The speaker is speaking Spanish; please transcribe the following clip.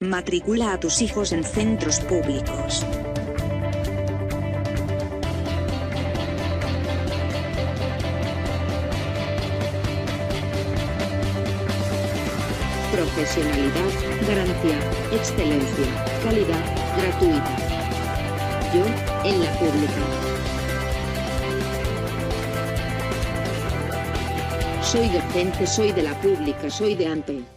Matricula a tus hijos en centros públicos. Profesionalidad, garantía, excelencia, calidad, gratuita. Yo, en la pública. Soy docente, soy de la pública, soy de ANPE.